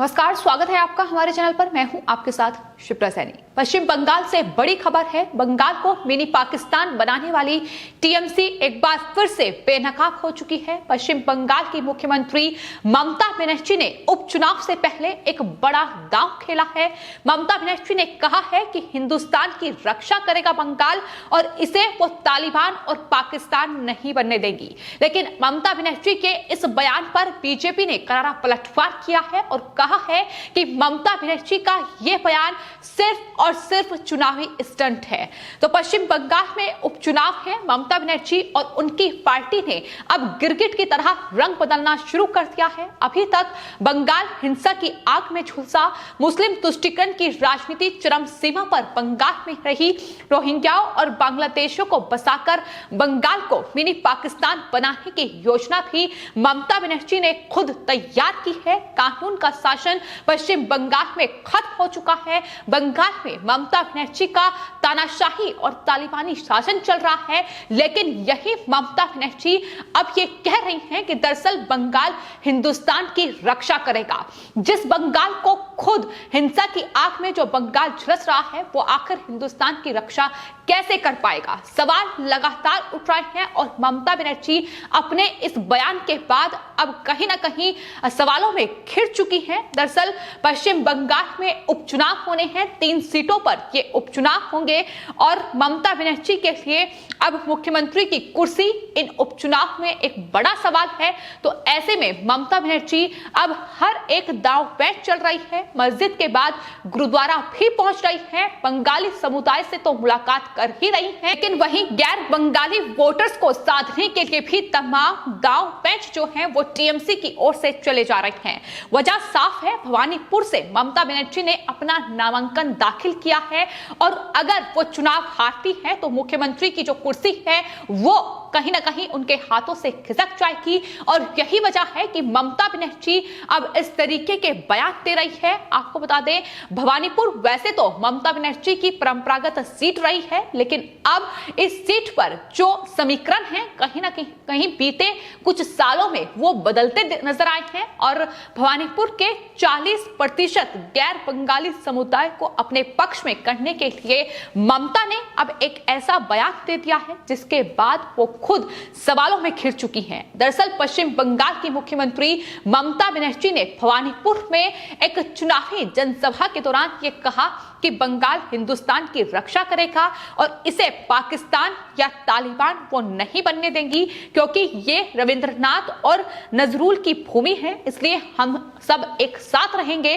नमस्कार, स्वागत है आपका हमारे चैनल पर। मैं हूं आपके साथ शिप्रा सैनी। पश्चिम बंगाल से बड़ी खबर है। बंगाल को मिनी पाकिस्तान बनाने वाली टीएमसी एक बार फिर से बेनकाब हो चुकी है। पश्चिम बंगाल की मुख्यमंत्री ममता बनर्जी ने उपचुनाव से पहले एक बड़ा दांव खेला है। ममता बनर्जी ने कहा है कि हिंदुस्तान की रक्षा करेगा बंगाल और इसे वो तालिबान और पाकिस्तान नहीं बनने देगी। लेकिन ममता बनर्जी के इस बयान पर बीजेपी ने करारा पलटवार किया है और कहा है कि ममता बनर्जी का यह बयान सिर्फ और सिर्फ चुनावी स्टंट है। तो पश्चिम बंगाल में उपचुनाव है। ममता बनर्जी और उनकी पार्टी ने अब गिरगिट की तरह रंग बदलना शुरू कर दिया है। अभी तक बंगाल हिंसा की आग में झुलसा, मुस्लिम तुष्टीकरण की राजनीति चरम सीमा पर बंगाल में रही। रोहिंग्याओं और बांग्लादेशियों को बसाकर बंगाल को मिनी पाकिस्तान बनाने की योजना भी ममता बनर्जी ने खुद तैयार की है। कानून का शासन पश्चिम बंगाल में खत्म हो चुका है। बंगाल में ममता बनर्जी का तानाशाही और तालिबानी शासन चल रहा है। लेकिन यही ममता बनर्जी अब ये कह रही हैं कि दरअसल बंगाल हिंदुस्तान की रक्षा करेगा। जिस बंगाल को खुद हिंसा की आग में जो बंगाल झुलस रहा है, वो आखिर हिंदुस्तान की रक्षा कैसे कर पाएगा? सवाल लगातार उठ रहे हैं और ममता बनर्जी अपने इस बयान के बाद अब कहीं ना कहीं सवालों में घिर चुकी हैं। दरअसल पश्चिम बंगाल में उपचुनाव होने हैं। 3 सीटों पर ये उपचुनाव होंगे और ममता बनर्जी के लिए अब मुख्यमंत्री की कुर्सी इन उपचुनाव में एक बड़ा सवाल है। तो ऐसे में ममता बनर्जी अब हर एक दांव पेच चल रही है। मस्जिद के बाद गुरुद्वारा भी पहुंच रही है। बंगाली समुदाय से तो मुलाकात कर ही रही है, लेकिन वहीं गैर बंगाली वोटर्स को साधने के लिए भी तमाम दांव पेच जो हैं वो टीएमसी की ओर से चले जा रहे हैं। वजह साफ है, भवानीपुर से ममता बनर्जी ने अपना नामांकन दाखिल किया है और अगर वो चुनाव हारती है तो मुख्यमंत्री की जो कुर्सी है वो कहीं ना कहीं उनके हाथों से खिसक जाएगी। और यही वजह है कि ममता बनर्जी अब इस तरीके के बयान दे रही है। आपको बता दें, भवानीपुर वैसे तो ममता बनर्जी की परंपरागत सीट रही है, लेकिन अब इस सीट पर जो समीकरण है कहीं ना कहीं बीते कुछ सालों में वो बदलते नजर आए हैं और भवानीपुर के 40% गैर बंगाली समुदाय को अपने पक्ष में करने के लिए ममता ने अब एक ऐसा बयान दे दिया है जिसके बाद वो खुद सवालों में घिर चुकी हैं। दरअसल पश्चिम बंगाल की मुख्यमंत्री ममता बनर्जी ने भवानीपुर में एक चुनावी जनसभा के दौरान ये कहा कि बंगाल हिंदुस्तान की रक्षा करेगा और इसे पाकिस्तान या तालिबान वो नहीं बनने देंगी, क्योंकि ये रविंद्रनाथ और नजरुल की भूमि है, इसलिए हम सब एक साथ रहेंगे।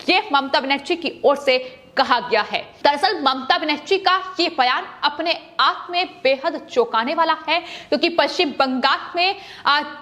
ये ममता बनर्जी की ओर से कहा गया है। दरअसल ममता बनर्जी का ये बयान अपने आप में बेहद चौंकाने वाला है, क्योंकि पश्चिम बंगाल में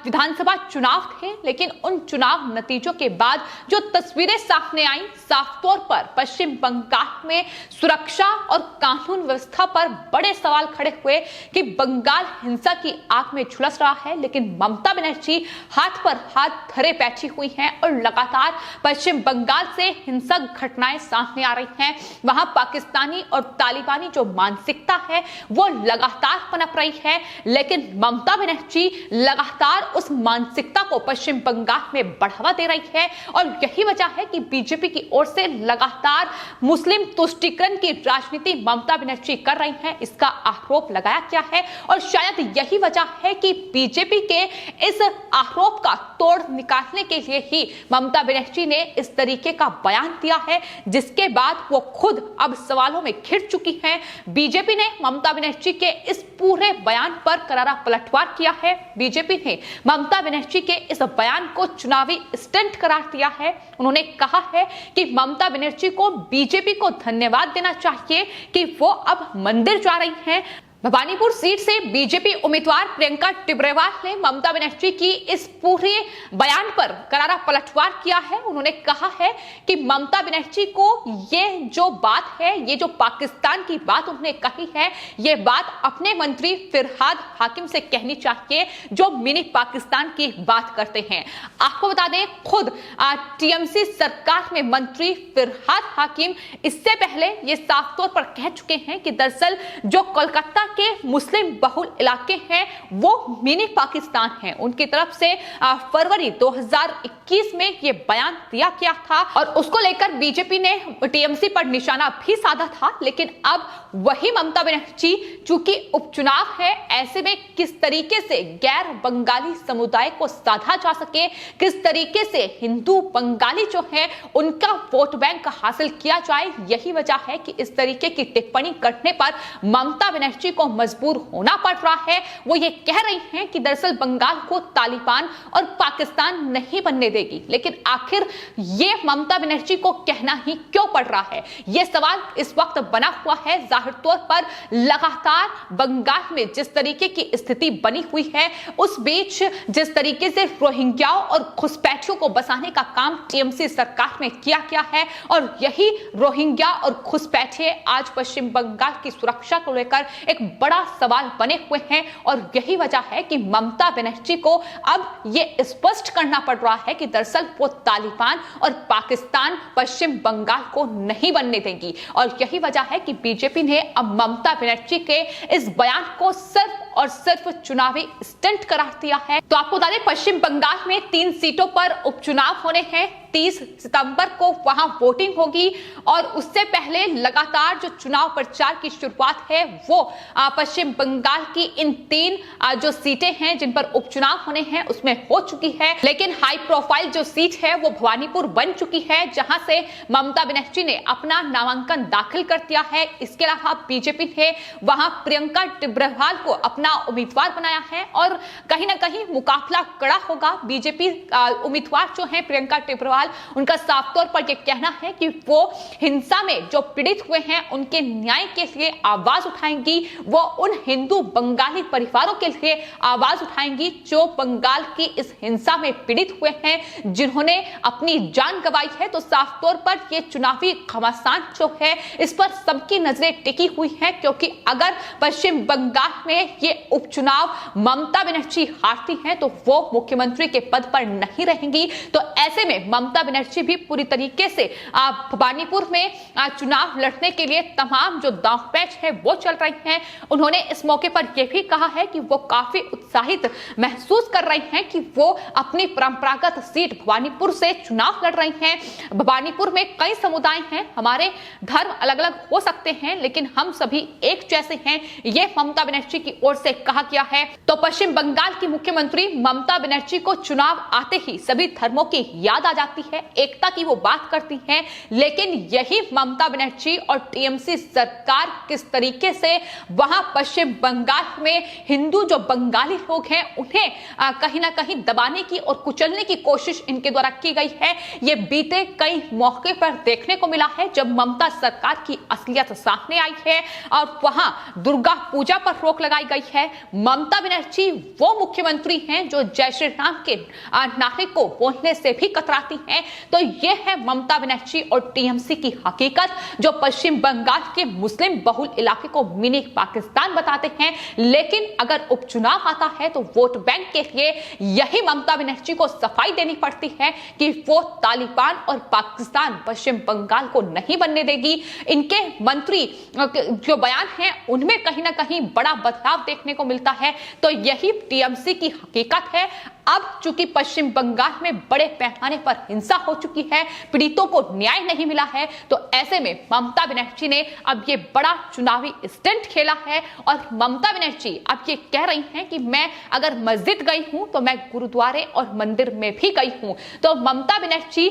विधानसभा चुनाव थे, लेकिन उन चुनाव नतीजों के बाद जो तस्वीरें सामने आई, साफ तौर पर पश्चिम बंगाल में सुरक्षा और कानून व्यवस्था पर बड़े सवाल खड़े हुए कि बंगाल हिंसा की आग में झुलस रहा है। लेकिन ममता बनर्जी हाथ पर हाथ धरे बैठी हुई हैं और लगातार पश्चिम बंगाल से हिंसक घटनाएं सामने आ रही हैं। वहां पाकिस्तानी और तालिबानी जो मानसिकता है वो लगातार पनप रही है, लेकिन ममता बनर्जी लगातार उस मानसिकता को पश्चिम बंगाल में बढ़ावा दे रही है। और यही वजह है कि बीजेपी की ओर से लगातार मुस्लिम तुष्टीकरण की राजनीति ममता बनर्जी कर रही है, इसका आरोप लगाया गया है। और शायद यही वजह है कि बीजेपी के इस आरोप का तोड़ निकालने के लिए ही ममता बनर्जी ने इस तरीके का बयान दिया है, जिसके बाद वो खुद अब सवालों में घिर चुकी हैं। बीजेपी ने ममता बनर्जी के इस पूरे बयान पर करारा पलटवार किया है। बीजेपी ने ममता बनर्जी के इस बयान को चुनावी स्टंट करार दिया है। उन्होंने कहा है कि ममता बनर्जी को बीजेपी को धन्यवाद देना चाहिए कि वो अब मंदिर जा रही हैं। भवानीपुर सीट से बीजेपी उम्मीदवार प्रियंका टिब्रेवाल ने ममता बनर्जी की इस पूरे बयान पर करारा पलटवार किया है। उन्होंने कहा है कि ममता बनर्जी को ये जो बात है, ये जो पाकिस्तान की बात उन्होंने कही है, ये बात अपने मंत्री फिरहाद हाकिम से कहनी चाहिए जो मिनी पाकिस्तान की बात करते हैं। आपको बता दें, खुद टीएमसी सरकार में मंत्री फिरहाद हाकिम इससे पहले ये साफ तौर पर कह चुके हैं कि दरअसल जो कोलकाता के मुस्लिम बहुल इलाके हैं वो मिनी पाकिस्तान हैं। उनकी तरफ से फरवरी 2021 में ये बयान दिया गया था और उसको लेकर बीजेपी ने टीएमसी पर निशाना भी साधा था। लेकिन अब वही ममता बनर्जी, चूंकि उपचुनाव है, ऐसे में किस तरीके से गैर बंगाली समुदाय को साधा जा सके, किस तरीके से हिंदू बंगाली जो है उनका वोट बैंक हासिल किया जाए, यही वजह है कि इस तरीके की टिप्पणी करने पर ममता बनर्जी को मजबूर होना पड़ रहा है। वो ये कह रही हैं कि दरअसल बंगाल को तालिबान और पाकिस्तान नहीं बनने देगी। लेकिन आखिर ये ममता बनर्जी को कहना ही क्यों पड़ रहा है, यह सवाल इस वक्त बना हुआ है। जाहिर तौर पर लगातार बंगाल में जिस तरीके की स्थिति बनी हुई है, उस बीच जिस तरीके से रोहिंग्याओं और घुसपैठियों को बसाने का काम टीएमसी सरकार में किया गया है और यही रोहिंग्या और घुसपैठिए आज पश्चिम बंगाल की सुरक्षा को लेकर एक बड़ा सवाल बने हुए हैं। और यही वजह है कि ममता बनर्जी को अब यह स्पष्ट करना पड़ रहा है कि दरअसल वो तालिबान और पाकिस्तान पश्चिम बंगाल को नहीं बनने देंगी। और यही वजह है कि बीजेपी ने अब ममता बनर्जी के इस बयान को सिर्फ और सिर्फ चुनावी स्टंट करार दिया है। तो आपको बता दें, पश्चिम बंगाल में 3 सीटों पर उपचुनाव होने हैं। 30 सितंबर को वहां वोटिंग होगी और उससे पहले लगातार जो चुनाव प्रचार की शुरुआत है वो पश्चिम बंगाल की इन 3 जो सीटें हैं जिन पर उपचुनाव होने हैं उसमें हो चुकी है। लेकिन हाई प्रोफाइल जो सीट है वो भवानीपुर बन चुकी है, जहां से ममता बनर्जी ने अपना नामांकन दाखिल कर दिया है। इसके अलावा बीजेपी ने वहां प्रियंका टिब्रेवाल को अपना उम्मीदवार बनाया है और कहीं ना कहीं मुकाबला कड़ा होगा। बीजेपी उम्मीदवार जो है प्रियंका टिब्रेवाल, उनका साफ तौर पर यह कहना है कि वो हिंसा में जो पीड़ित हुए हैं उनके न्याय के लिए आवाज उठाएंगी। वो उन हिंदू बंगाली परिवारों के लिए आवाज उठाएंगी जो बंगाल की इस हिंसा में पीड़ित हुए हैं, जिन्होंने अपनी जान गंवाई है। तो साफ तौर पर यह चुनावी घमासान जो है इस पर सबकी नजरें टिकी हुई हैं, क्योंकि अगर पश्चिम बंगाल में ये उपचुनाव ममता बनर्जी हारती हैं तो वो मुख्यमंत्री के पद पर नहीं रहेंगी। तो ऐसे में ममता बनर्जी भी पूरी तरीके से भवानीपुर में चुनाव लड़ने के लिए तमाम जो दांव पैच है वो चल रही हैं। उन्होंने इस मौके पर यह भी कहा है कि वो काफी उत्साहित महसूस कर रही हैं कि वो अपनी परंपरागत सीट भवानीपुर से चुनाव लड़ रही हैं। भवानीपुर में कई समुदाय हैं, हमारे धर्म अलग अलग हो सकते हैं लेकिन हम सभी एक जैसे हैं, ये ममता बनर्जी की ओर से कहा गया है। तो पश्चिम बंगाल की मुख्यमंत्री ममता बनर्जी को चुनाव आते ही सभी धर्मों की याद आ जाती है, एकता की वो बात करती हैं। लेकिन यही ममता बनर्जी और टीएमसी सरकार किस तरीके से वहां पश्चिम बंगाल में हिंदू जो बंगाली लोग हैं उन्हें कहीं ना कहीं दबाने की और कुचलने की कोशिश इनके द्वारा की गई है, ये बीते कई मौके पर देखने को मिला है जब ममता सरकार की असलियत सामने आई है और वहां दुर्गा पूजा पर रोक लगाई गई है। ममता बनर्जी वो मुख्यमंत्री हैं जो जय श्री राम के नारे को बोलने से भी कतराती हैं। तो यह है ममता बनर्जी और टीएमसी की हकीकत, जो पश्चिम बंगाल के मुस्लिम बहुल इलाके को मिनी पाकिस्तान बताते हैं। लेकिन अगर उपचुनाव आता है तो वोट बैंक के लिए यही ममता बनर्जी को सफाई देनी पड़ती है कि वो तालिबान और पाकिस्तान पश्चिम बंगाल को नहीं बनने देगी। इनके मंत्री जो बयान है उनमें कहीं ना कहीं बड़ा बदलाव देखने को मिलता है। तो यही टीएमसी की हकीकत है। अब चूंकि पश्चिम बंगाल में बड़े पैमाने पर हिंसा हो चुकी है, पीड़ितों को न्याय नहीं मिला है, तो ऐसे में ममता बनर्जी ने अब ये बड़ा चुनावी स्टंट खेला है। और ममता बनर्जी अब ये कह रही हैं कि मैं अगर मस्जिद गई हूं तो मैं गुरुद्वारे और मंदिर में भी गई हूं। तो ममता बनर्जी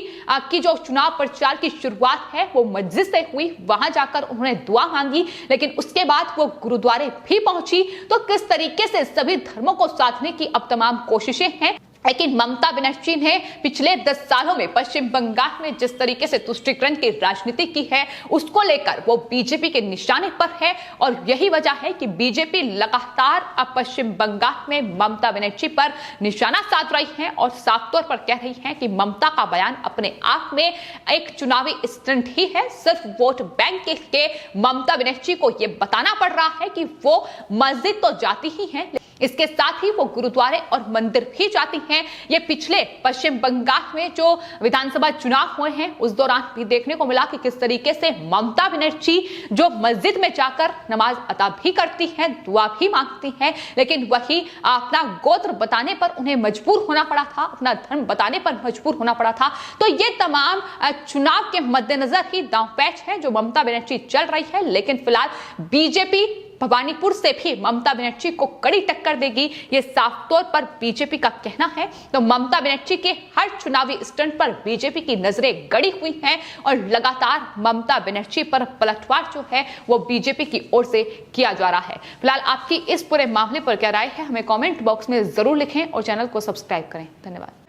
की जो चुनाव प्रचार की शुरुआत है वो मस्जिद से हुई, वहां जाकर उन्होंने दुआ मांगी, लेकिन उसके बाद वो गुरुद्वारे भी पहुंची। तो किस तरीके से सभी धर्मों को साधने की अब तमाम कोशिशें हैं। लेकिन ममता बनर्जी ने पिछले 10 सालों में पश्चिम बंगाल में जिस तरीके से तुष्टीकरण की राजनीति की है उसको लेकर वो बीजेपी के निशाने पर है। और यही वजह है कि बीजेपी लगातार अब पश्चिम बंगाल में ममता बनर्जी पर निशाना साध रही है और साफ तौर पर कह रही है कि ममता का बयान अपने आप में एक चुनावी स्टंट ही है। सिर्फ वोट बैंक के ममता बनर्जी को यह बताना पड़ रहा है कि वो मस्जिद तो जाती ही है इसके साथ ही वो गुरुद्वारे और मंदिर भी जाती हैं। ये पिछले पश्चिम बंगाल में जो विधानसभा चुनाव हुए हैं उस दौरान भी देखने को मिला कि किस तरीके से ममता बनर्जी जो मस्जिद में जाकर नमाज अदा भी करती हैं, दुआ भी मांगती हैं, लेकिन वही अपना गोत्र बताने पर उन्हें मजबूर होना पड़ा था, अपना धर्म बताने पर मजबूर होना पड़ा था। तो ये तमाम चुनाव के मद्देनजर ही दांव पैच है जो ममता बनर्जी चल रही है। लेकिन फिलहाल बीजेपी भवानीपुर से भी ममता बनर्जी को कड़ी टक्कर देगी, ये साफ तौर पर बीजेपी का कहना है। तो ममता बनर्जी के हर चुनावी स्टंट पर बीजेपी की नजरें गड़ी हुई हैं और लगातार ममता बनर्जी पर पलटवार जो है वो बीजेपी की ओर से किया जा रहा है। फिलहाल आपकी इस पूरे मामले पर क्या राय है, हमें कमेंट बॉक्स में जरूर लिखें और चैनल को सब्सक्राइब करें। धन्यवाद।